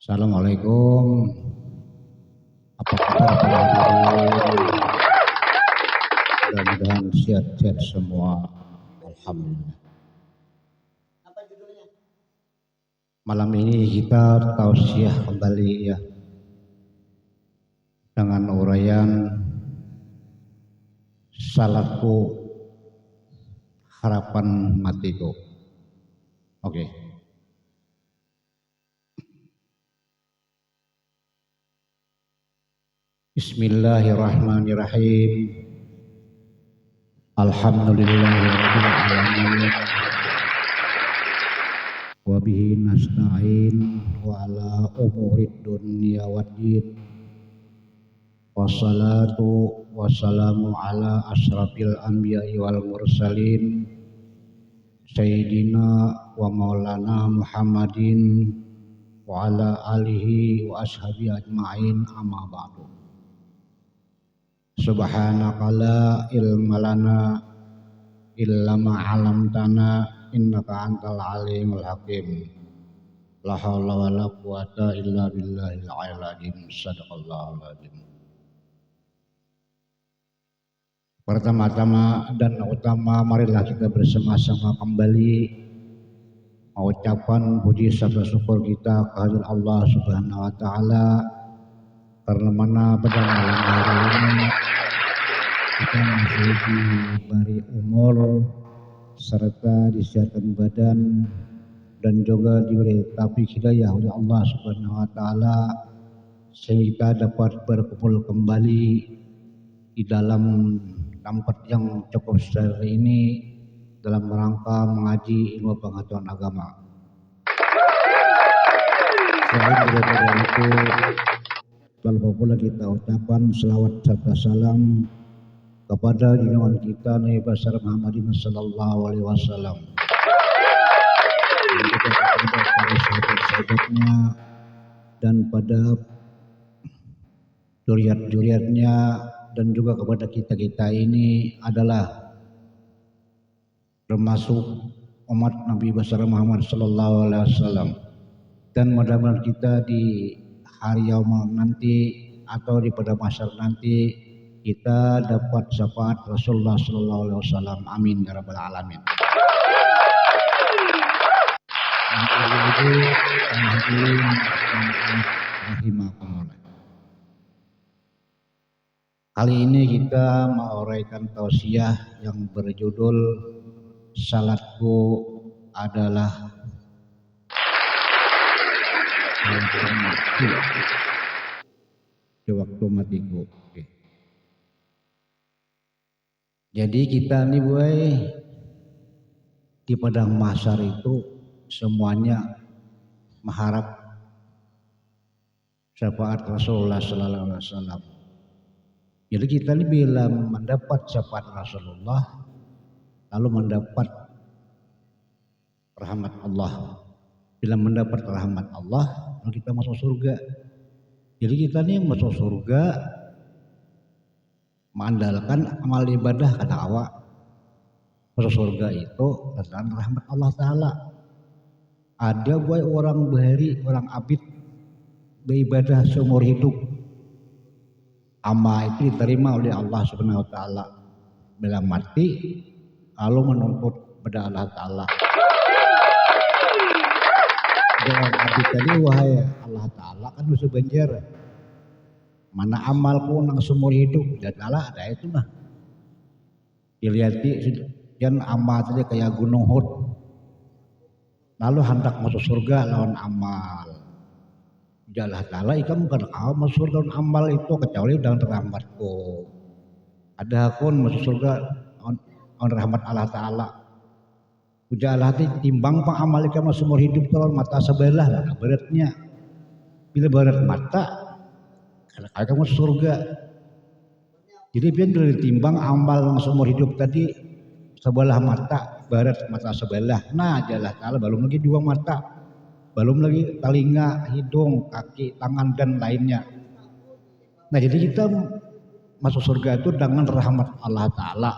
Assalamualaikum. Apa kabar para hadirin? Mudah-mudahan sehat-sehat semua. Alhamdulillah. Malam ini kita tausiah kembali ya dengan uraian salatku harapan matiku. Oke. Bismillahirrahmanirrahim. Alhamdulillahirabbil alamin. Wa bihi nasta'in wa ala umurid dunya waddin. Wassalatu wassalamu ala asrafil anbiya'i wal mursalin sayyidina wa maulana Muhammadin wa ala alihi wa ashabi ajma'in amma ba'du. Subhanaka la ilma lana illa ma 'allamtana innaka antal alimul hakim. La haula wala quwata illa billahil aliyyil azim. Shadaqallahul azim. Pertama-tama dan utama marilah kita bersama-sama kembali mengucapkan puji serta syukur kita kehadirat Allah Subhanahu wa taala karena mana pada malam hari ini kita masih diberi umur serta disehatkan badan dan juga diberi taufik hidayah oleh Allah Subhanahu wa taala sehingga kita dapat berkumpul kembali di dalam tempat yang cukup seperti ini dalam rangka mengaji ilmu pengetahuan agama. Selain daripada itu, lalu pula kita ucapkan selawat serta salam kepada junjungan kita Nabi besar Muhammadin sallallahu alaihi wasallam. Dan juga kepada para sahabat-sahabatnya dan pada zuriat-zuriatnya dan juga kepada kita-kita ini adalah termasuk umat Nabi besar Muhammad sallallahu alaihi wasallam. Dan mudah-mudahan kita di hari yaumul nanti atau di pada masyar nanti kita dapat syafaat Rasulullah sallallahu alaihi wasallam. Amin ya rabbal alamin. Kali ini kita menguraikan tausiah yang berjudul salatku adalah di waktu matiku. Oke. Jadi kita nih boy di padang mahsyar itu semuanya mengharap syafaat Rasulullah sallallahu alaihi wasallam. Jadi kita ini bila mendapat syafaat Rasulullah lalu mendapat rahmat Allah. Bila mendapat rahmat Allah lalu kita masuk surga. Jadi kita ini masuk surga mengandalkan amal ibadah kata awak. Masuk surga itu karena rahmat Allah Ta'ala. Ada buat orang bahari, orang abid beribadah seumur hidup. Amal itu diterima oleh Allah Subhanahu wa taala. Bila mati lalu menuntut pada Allah Ta'ala. Jangan abid tadi wahai Allah Ta'ala kan bisa banjar. Mana amalku nang seumur hidup dan Allah ada itu mah. Dilihati dan amal tadi kayak gunung Hud. Lalu hendak masuk surga lawan amal. Allah Ta'ala ikan bukan kau masuk surga lawan amal itu kecuali dengan rahmatku. Ada akun masuk surga lawan rahmat Allah Ta'ala. Ujalah timbang pang amal ikan seumur hidup kalau mata sebelah lah beratnya. Bila berat mata kalau kamu surga. Jadi biar ditimbang amal seumur hidup tadi sebelah mata berat mata sebelah. Nah jalah Ta'ala belum lagi dua mata, belum lagi telinga, hidung, kaki, tangan dan lainnya. Nah jadi kita masuk surga itu dengan rahmat Allah Ta'ala.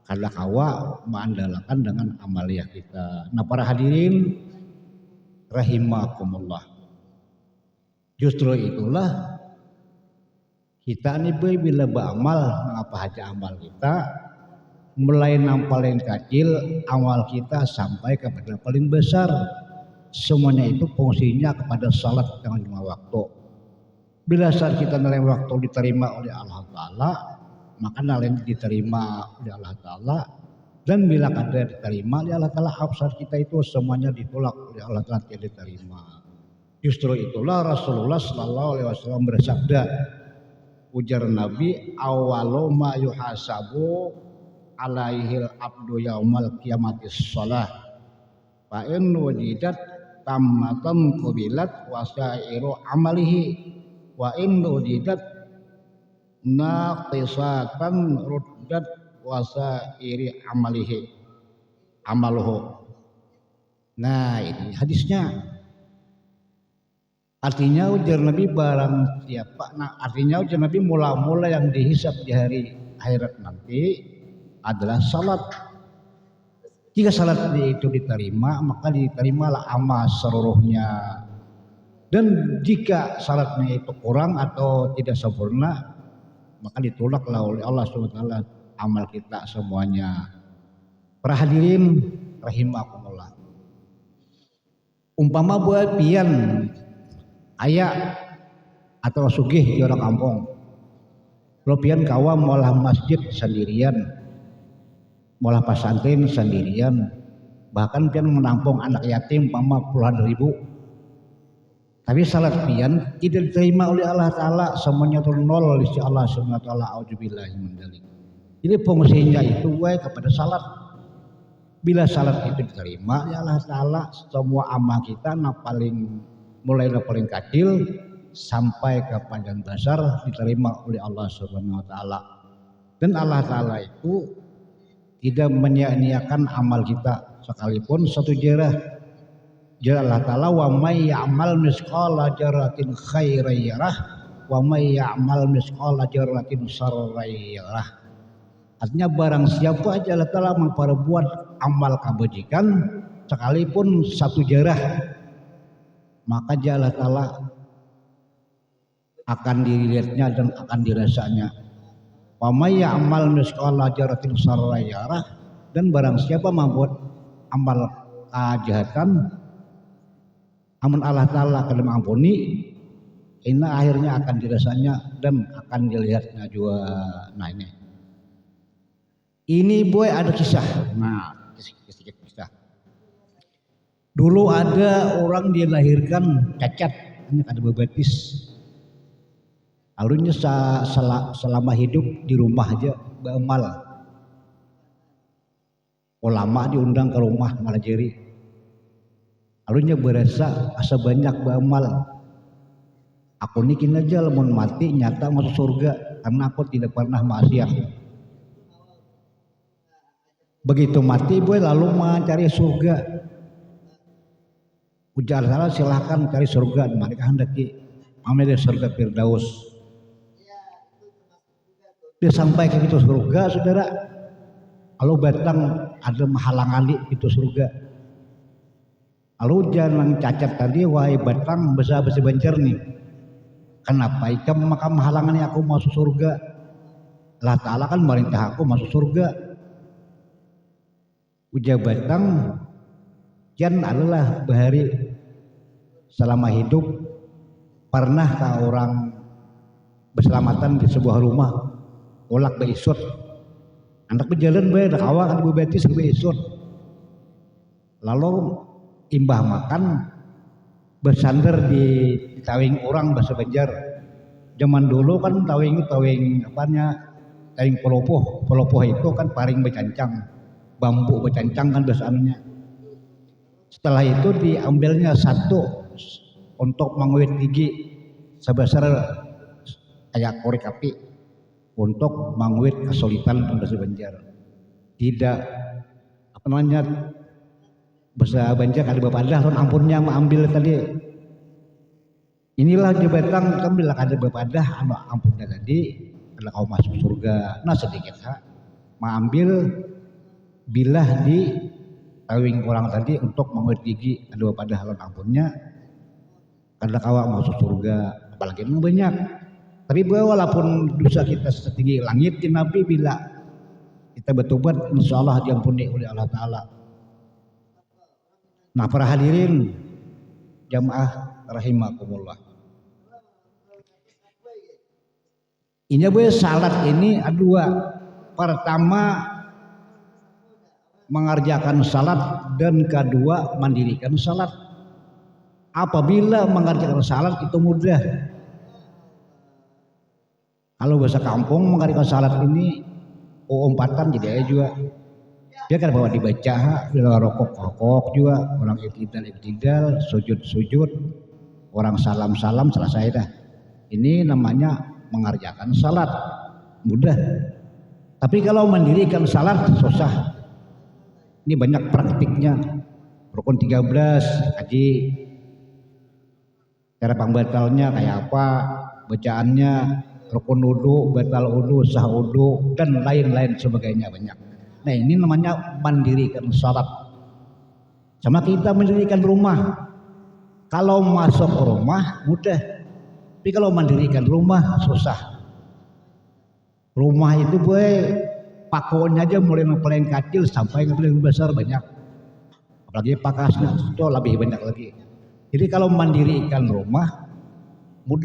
Kalau kawa mengandalkan dengan amaliyah kita. Nah para hadirin rahimakumullah. Justru itulah kita nih boy bila beramal apa aja amal kita mulai yang paling kecil amal kita sampai kepada paling besar semuanya itu fungsinya kepada salat dengan 5 waktu. Bila saat kita nilai waktu diterima oleh Allah Ta'ala maka nilai diterima oleh Allah Ta'ala dan bila kadar diterima oleh Allah Ta'ala absar kita itu semuanya ditolak oleh Allah Ta'ala tidak diterima. Justru itulah Rasulullah Sallallahu Alaihi Wasallam bersabda, ujar Nabi, awalu ma yuhasabu alaihil abdu yaumal qiyamatis shalah fa in wujidat tammatan qubilat wasairu amalihi wa in wujidat naqisatan ruddat wasairi amaluhu. Nah ini hadisnya. Artinya ujar Nabi barang siapa, nah artinya ujar Nabi mula-mula yang dihisab di hari akhirat nanti adalah salat. Jika salat itu diterima maka diterimalah amal seluruhnya. Dan jika salatnya itu kurang atau tidak sempurna maka ditolaklah oleh Allah SWT amal kita semuanya. Para hadirin rahimakumullah. Umpama buat pian ayah atau sugih di orang kampung lopian kawa molah masjid sendirian molah pesantren sendirian bahkan pian menampung anak yatim pama puluhan ribu tapi salat pian tidak diterima oleh Allah Ta'ala semuanya itu nol di Allah SWT. Auzubillahi min dzalik. Jadi fungsinya itu kepada salat. Bila salat itu diterima ya Allah Ta'ala semua amal kita mulai dari paling kecil sampai ke panjang besar diterima oleh Allah Subhanahu wa taala. Dan Allah Taala itu tidak menyia-nyiakan amal kita sekalipun satu jerah. Jadi Allah Taala wa may ya'mal misqala dzarratin khairan yarah wa may ya'mal misqala dzarratin syarran yarah. Artinya barang siapa aja Allah Taala memperbuat amal kebajikan sekalipun satu jerah maka Allah Ta'ala akan dilihatnya dan akan dirasanya. Wa may ya'mal misqala dzarratin syarran yarah, dan barang siapa membuat amal kejahatan amun Allah Ta'ala akan mengampuni ini akhirnya akan dirasanya dan akan dilihatnya juga. Nah ini boy ada kisah. Nah sedikit kisah. Dulu ada orang dilahirkan cacat, hanya ada bebetis. Alurnya selama hidup di rumah aja beramal. Ulama diundang ke rumah malah jeri. Alurnya berasa asa banyak beramal. Aku nikin aja lamun mati nyata masuk surga karena aku tidak pernah maksiat. Begitu mati boy lalu mencari surga. Ujar salah silahkan cari surga mereka hendaki ambil surga Firdaus. Dia sampai ke itu surga saudara. Lalu batang ada halangan di itu surga. Lalu jangan cacat tadi wahai batang besar banjar nih. Kenapa ikam maka menghalangi aku masuk surga? Allah Ta'ala kan merintah aku masuk surga. Ujar batang Kian adalah bahari selama hidup pernah orang berselamatan di sebuah rumah olak beisut anak berjalan bae dak awak kan bebetis beisut lalu imbah makan bersandar di tawing orang bahasa Banjar. Zaman dulu kan tawing apanya tawing polopoh itu kan paring bercancang bambu bercancang kan biasanya. Setelah itu diambilnya satu untuk menguit gigi sebesar kayak korek api untuk menguit kesulitan bahasa Banjar. Tidak apa namanya bahasa Banjar ada bapadah kan ampunnya mengambil tadi. Inilah di batang kan bila ada bapadah ampunnya tadi adalah kau masuk surga. Nah sedikit mengambil bilah di tawing orang tadi untuk menguit gigi ada pada halon ampunnya kada kawa masuk surga, apalagi memang banyak. Tapi walaupun dosa kita setinggi langit, Nabi bila kita bertobat, insya Allah diampuni oleh Allah Ta'ala. Nah para hadirin jamaah rahimakumullah. Ini salat ini ada dua. Pertama mengerjakan salat dan kedua mendirikan salat. Apabila mengerjakan salat itu mudah. Kalau bahasa kampung mengerjakan salat ini umpatan jadi aja juga. Dia kan bawa dibaca, rokok juga, orang iktidal, sujud, orang salam selesai dah. Ini namanya mengerjakan salat mudah. Tapi kalau mendirikan salat susah. Ini banyak praktiknya. Rukun 13 kaji cara pembatalnya kayak apa, bacaannya, rukun wudu, batal wudu, sah wudu dan lain-lain sebagainya banyak. Nah ini namanya mendirikan salat. Sama kita mendirikan rumah. Kalau masuk rumah mudah, tapi kalau mendirikan rumah susah. Rumah itu pakonya aja mulai yang paling kecil sampai yang paling besar banyak. Apalagi pakasnya itu lebih banyak lagi. Jadi kalau mendirikan rumah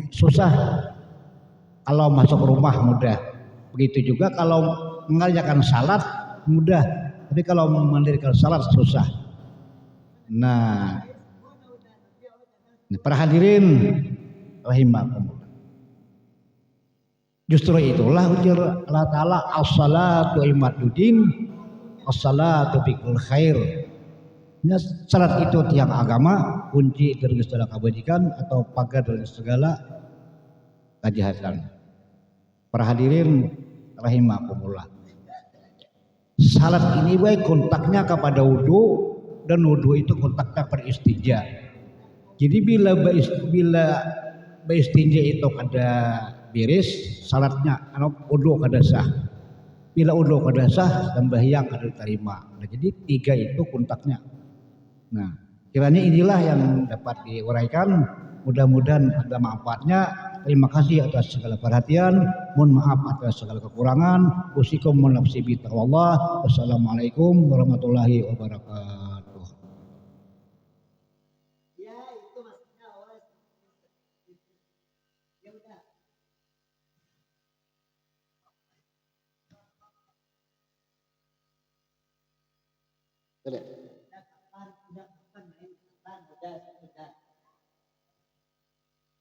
susah. Kalau masuk rumah mudah. Begitu juga kalau mengerjakan salat mudah. Tapi kalau mendirikan salat susah. Nah, para hadirin rahimakumullah. Justru itulah ujar Allah Ta'ala as-salatu imaduddin as-salatu bikul khair. Salat itu tiang agama, kunci dari segala kebajikan atau pagar dari segala kejahatan. Para hadirin rahimakumullah. Salat ini baik kontaknya kepada wudu dan wudu itu kontaknya pada istinja. Jadi bila istinja itu kada beres, salatnya wudu kada sah. Bila wudu kada sah, sembahyang kada diterima. Nah, jadi tiga itu kontaknya. Nah, kiranya inilah yang dapat diuraikan. Mudah-mudahan ada manfaatnya. Terima kasih atas segala perhatian. Mohon maaf atas segala kekurangan. Usikum nafsi bi taqwallah. Wassalamualaikum warahmatullahi wabarakatuh. Ya, itu maksudnya awal. Ya udah. Sudah.